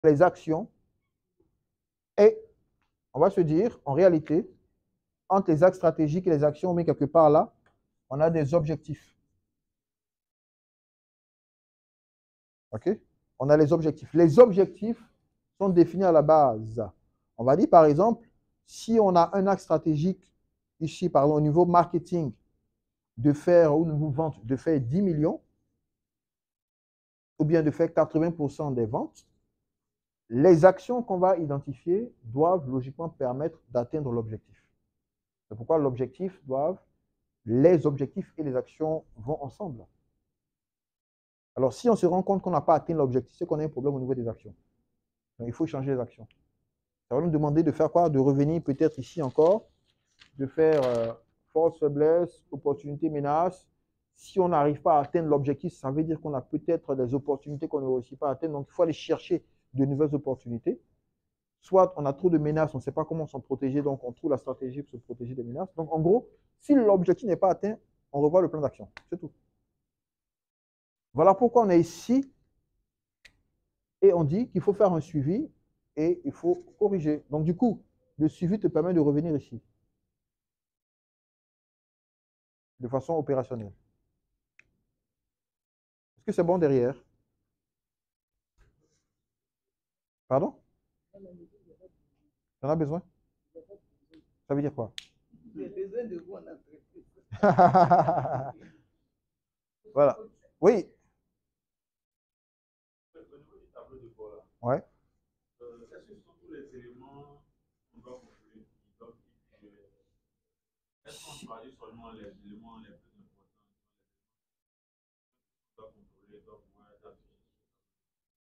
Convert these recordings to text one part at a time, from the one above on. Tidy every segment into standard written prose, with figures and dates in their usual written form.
les actions et on va se dire, en réalité, entre les axes stratégiques et les actions, on met quelque part là, on a des objectifs. OK? On a les objectifs. Les objectifs sont définis à la base. On va dire, par exemple, si on a un axe stratégique, ici, pardon, au niveau marketing, de faire, ou niveau vente, de faire 10 millions, ou bien de faire 80% des ventes, les actions qu'on va identifier doivent logiquement permettre d'atteindre l'objectif. C'est pourquoi les objectifs et les actions vont ensemble. Alors, si on se rend compte qu'on n'a pas atteint l'objectif, c'est qu'on a un problème au niveau des actions. Donc, il faut changer les actions. Ça va nous demander de faire quoi? De revenir peut-être ici encore, de faire force, faiblesse, opportunité, menace. Si on n'arrive pas à atteindre l'objectif, ça veut dire qu'on a peut-être des opportunités qu'on ne réussit pas à atteindre. Donc, il faut aller chercher de nouvelles opportunités. Soit on a trop de menaces, on ne sait pas comment s'en protéger, donc on trouve la stratégie pour se protéger des menaces. Donc, en gros, si l'objectif n'est pas atteint, on revoit le plan d'action. C'est tout. Voilà pourquoi on est ici et on dit qu'il faut faire un suivi et il faut corriger. Donc, du coup, le suivi te permet de revenir ici de façon opérationnelle. Est-ce que c'est bon derrière? Pardon? T'en as besoin? Ça veut dire quoi? J'ai besoin de vous en entreprise. Voilà. Oui. Au niveau du tableau de bord, là, Ouais. est-ce que ce sont tous les éléments qu'on doit contrôler qui doivent figurer? Est-ce qu'on choisit seulement les éléments les plus importants qu'on doit contrôler, doivent pouvoir être affichés?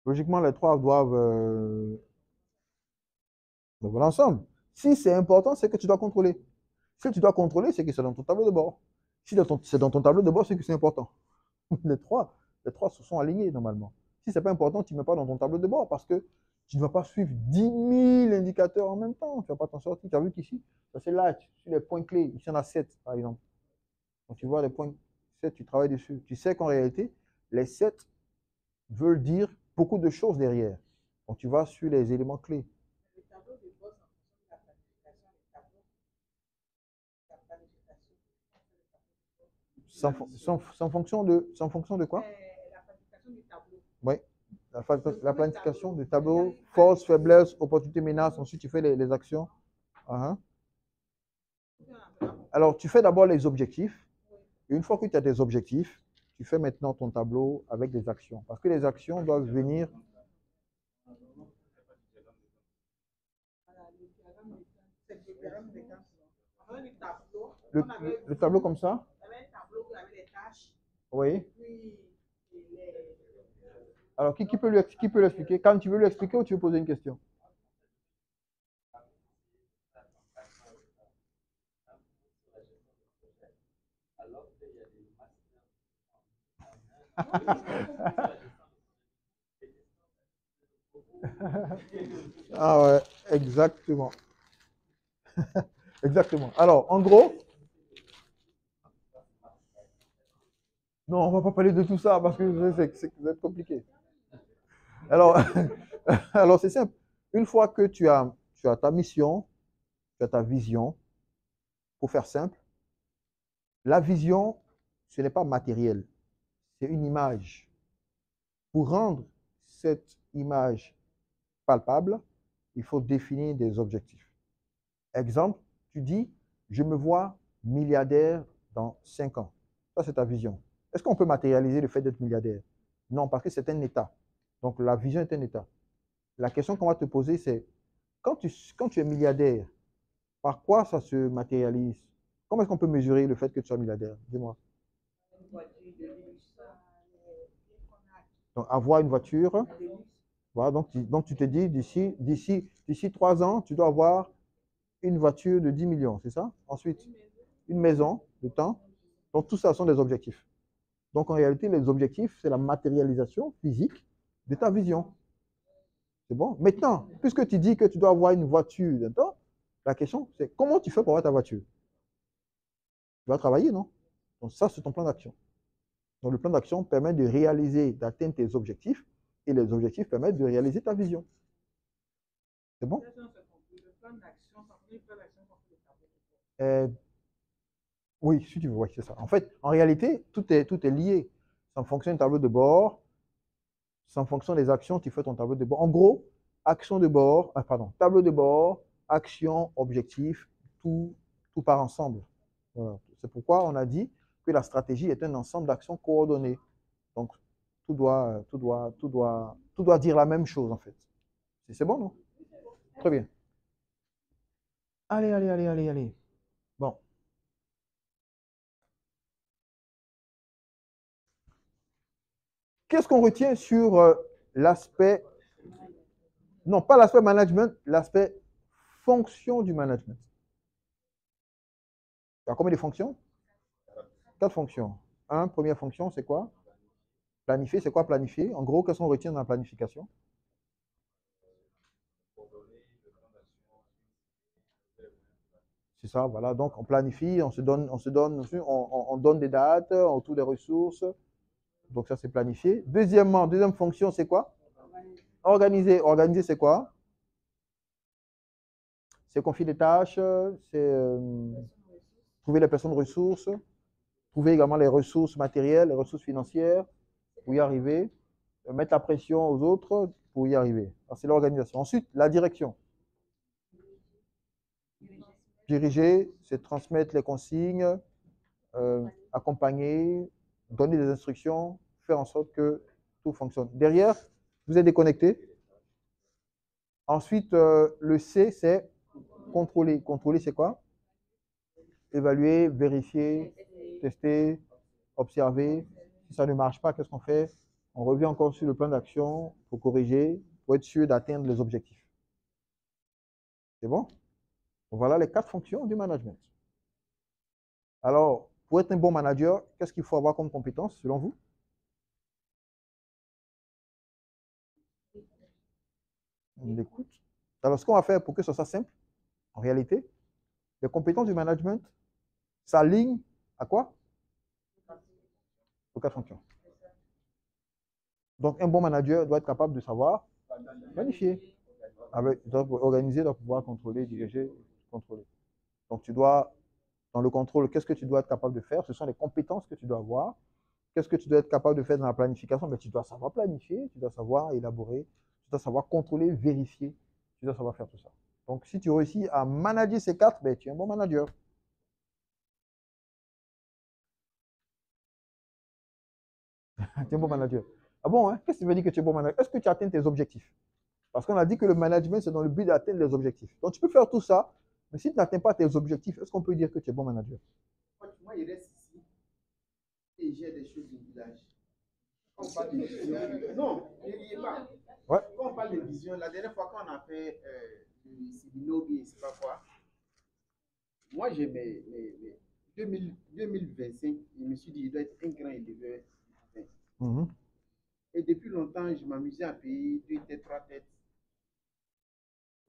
Logiquement, les trois doivent l'ensemble. Si c'est important, c'est que tu dois contrôler. Si tu dois contrôler, c'est que c'est dans ton tableau de bord. Si c'est dans ton tableau de bord, c'est que c'est important. Les trois se sont alignés normalement. Si ce n'est pas important, tu ne mets pas dans ton tableau de bord parce que tu ne vas pas suivre 10 000 indicateurs en même temps. Tu ne vas pas t'en sortir. Tu as vu qu'ici, ça c'est là, sur les points clés. Ici, on a 7, par exemple. Donc, tu vois les points 7, tu travailles dessus. Tu sais qu'en réalité, les 7 veulent dire beaucoup de choses derrière. Donc, tu vas sur les éléments clés. Le tableau de bord, c'est en fonction de la planification, les tableaux. C'est en fonction de quoi? La planification du tableau. Oui. La planification du tableau, force, faiblesse, opportunité, menace. Ensuite, tu fais les actions. Alors, tu fais d'abord les objectifs. Et une fois que tu as des objectifs, tu fais maintenant ton tableau avec des actions. Parce que les actions doivent venir. Le tableau comme ça? Oui. Alors, qui peut l'expliquer? Quand tu veux lui expliquer ou tu veux poser une question? Ah ouais, exactement. Exactement. Alors, en gros, non, on ne va pas parler de tout ça parce que c'est compliqué. Alors, alors c'est simple. Une fois que tu as ta mission, tu as ta vision, pour faire simple, la vision, ce n'est pas matériel, c'est une image. Pour rendre cette image palpable, il faut définir des objectifs. Exemple, tu dis, je me vois milliardaire dans 5 ans. Ça, c'est ta vision. Est-ce qu'on peut matérialiser le fait d'être milliardaire? Non, parce que c'est un état. Donc, la vision est un état. La question qu'on va te poser, c'est, quand tu es milliardaire, par quoi ça se matérialise? Comment est-ce qu'on peut mesurer le fait que tu sois milliardaire? Dis-moi. Donc, avoir une voiture. Voilà, donc tu te dis, d'ici 3 ans, tu dois avoir une voiture de 10 millions, c'est ça? Ensuite, une maison de temps. Donc, tout ça sont des objectifs. Donc, en réalité, les objectifs, c'est la matérialisation physique de ta vision. C'est bon? Maintenant, puisque tu dis que tu dois avoir une voiture d'un temps, la question, c'est comment tu fais pour avoir ta voiture? Tu vas travailler, non? Donc, ça, c'est ton plan d'action. Donc, le plan d'action permet de réaliser, d'atteindre tes objectifs, et les objectifs permettent de réaliser ta vision. C'est bon? Ça, c'est compris. Le plan d'action, ça fait le plan d'action qu'on fait le tableau de bord. Euh, oui, si tu veux, oui, c'est ça. En fait, en réalité, tout est lié. C'est en fonction du tableau de bord, c'est en fonction des actions, tu fais ton tableau de bord. En gros, action de bord, pardon, tableau de bord, action, objectif, tout part ensemble. Voilà. C'est pourquoi on a dit que la stratégie est un ensemble d'actions coordonnées. Donc, tout doit dire la même chose, en fait. C'est bon, non? Très bien. Allez, allez, allez, allez, allez. Bon. Qu'est-ce qu'on retient sur l'aspect, non, pas l'aspect management, l'aspect fonction du management? Il y a combien de fonctions? 4 fonctions. Première fonction, c'est quoi? Planifier, c'est quoi planifier? En gros, qu'est-ce qu'on retient dans la planification? C'est ça, voilà. Donc, on planifie, on donne des dates, on trouve des ressources. Donc, ça, c'est planifier. Deuxième fonction, c'est quoi? Organiser. Organiser, c'est quoi? C'est confier des tâches, c'est trouver les personnes ressources, trouver également les ressources matérielles, les ressources financières pour y arriver, mettre la pression aux autres pour y arriver. C'est l'organisation. Ensuite, la direction. Diriger, c'est transmettre les consignes, accompagner, donner des instructions, faire en sorte que tout fonctionne. Derrière, vous êtes déconnecté. Ensuite, le C, c'est contrôler. Contrôler, c'est quoi? Évaluer, vérifier, tester, observer. Si ça ne marche pas, qu'est-ce qu'on fait? On revient encore sur le plan d'action pour corriger, pour être sûr d'atteindre les objectifs. C'est bon? Voilà les 4 fonctions du management. Alors, pour être un bon manager, qu'est-ce qu'il faut avoir comme compétence selon vous? On écoute. Alors, ce qu'on va faire pour que ce soit simple, en réalité, les compétences du management s'alignent à quoi? Aux 4 fonctions. Donc, un bon manager doit être capable de savoir planifier, doit organiser, doit pouvoir contrôler, diriger, contrôler. Donc, dans le contrôle, qu'est-ce que tu dois être capable de faire? Ce sont les compétences que tu dois avoir. Qu'est-ce que tu dois être capable de faire dans la planification? Mais tu dois savoir planifier, tu dois savoir élaborer, tu dois savoir contrôler, vérifier, tu dois savoir faire tout ça. Donc, si tu réussis à manager ces 4, ben, tu es un bon manager. Tu es un bon manager. Ah bon, hein? Qu'est-ce que tu veux dire que tu es un bon manager? Est-ce que tu atteins tes objectifs? Parce qu'on a dit que le management, c'est dans le but d'atteindre les objectifs. Donc, tu peux faire tout ça, mais si tu n'atteins pas tes objectifs, est-ce qu'on peut dire que tu es bon manager? Moi, il reste ici et j'ai des choses du village. Quand on parle de vision, non, ne riez pas. Ouais. Quand on parle de vision, la dernière fois qu'on a fait le Sibinobi et c'est pas quoi, moi j'ai mes 2025, je me suis dit, il doit être un grand éleveur. Mhm. Et depuis longtemps, je m'amusais à payer 2 têtes, 3 têtes.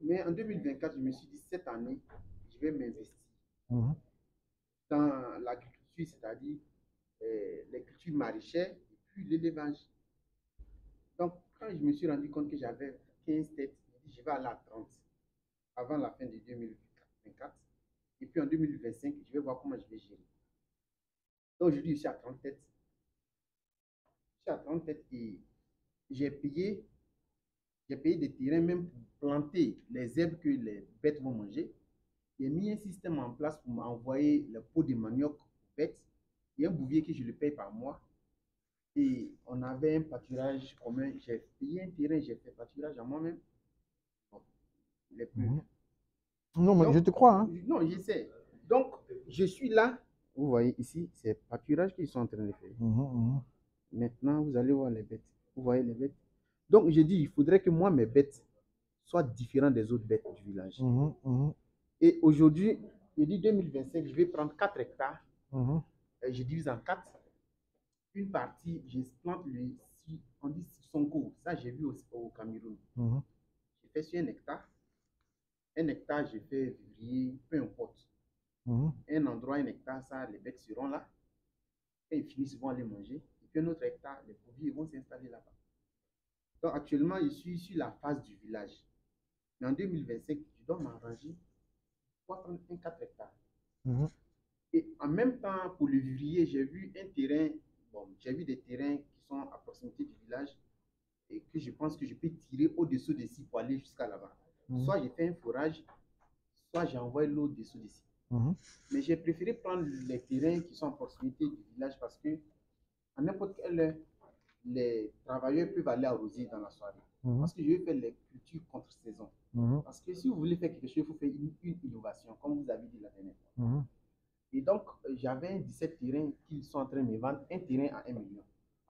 Mais en 2024, je me suis dit, cette année, je vais m'investir Mhm. dans l'agriculture, c'est-à-dire les cultures maraîchères et puis l'élevage. Donc, quand je me suis rendu compte que j'avais 15 têtes, je me suis dit, je vais aller à 30 avant la fin de 2024. Et puis en 2025, je vais voir comment je vais gérer. Donc, aujourd'hui, je suis à 30 têtes. Je suis à 30 têtes et j'ai payé, j'ai payé des terrains même pour planter les herbes que les bêtes vont manger. J'ai mis un système en place pour m'envoyer le pot de manioc aux bêtes. Il y a un bouvier que je le paye par mois. Et on avait un pâturage commun. J'ai payé un terrain, j'ai fait pâturage à moi-même. Bon, les plus. Mhm. Non, mais Donc, je te crois. Hein. non, je sais. Donc, je suis là. Vous voyez ici, c'est pâturage qu'ils sont en train de faire. Mhm. Maintenant, vous allez voir les bêtes. Vous voyez les bêtes. Donc, j'ai dit, il faudrait que moi, mes bêtes soient différentes des autres bêtes du village. Mhm. Et aujourd'hui, je dis 2025, je vais prendre 4 hectares. Mhm. Et je divise en 4. Une partie, je plante on dit Sonko. Ça, j'ai vu au Cameroun. Mhm. J'ai fait sur 1 hectare. 1 hectare, j'ai fait vivrier, peu importe. Mhm. Un endroit, 1 hectare, ça, les bêtes seront là. Et ils finissent, ils vont aller manger. Et puis un autre hectare, les produits vont s'installer là-bas. Donc actuellement, je suis sur la phase du village. Mais en 2025, je dois m'arranger pour prendre un 4 hectares. Mhm. Et en même temps, pour le vivrier, j'ai vu un terrain, bon, j'ai vu des terrains qui sont à proximité du village et que je pense que je peux tirer au-dessous d'ici pour aller jusqu'à là-bas. Mhm. Soit j'ai fait un forage, soit j'ai envoyé l'eau au-dessous d'ici. Mhm. Mais j'ai préféré prendre les terrains qui sont à proximité du village parce que à n'importe quelle heure, les travailleurs peuvent aller arroser dans la soirée. Mhm. Parce que je vais faire les cultures contre saison. Mhm. Parce que si vous voulez faire quelque chose, il faut faire une innovation, comme vous avez dit la dernière fois. Mhm. Et donc, j'avais 17 terrains qu'ils sont en train de me vendre, un terrain à 1 million.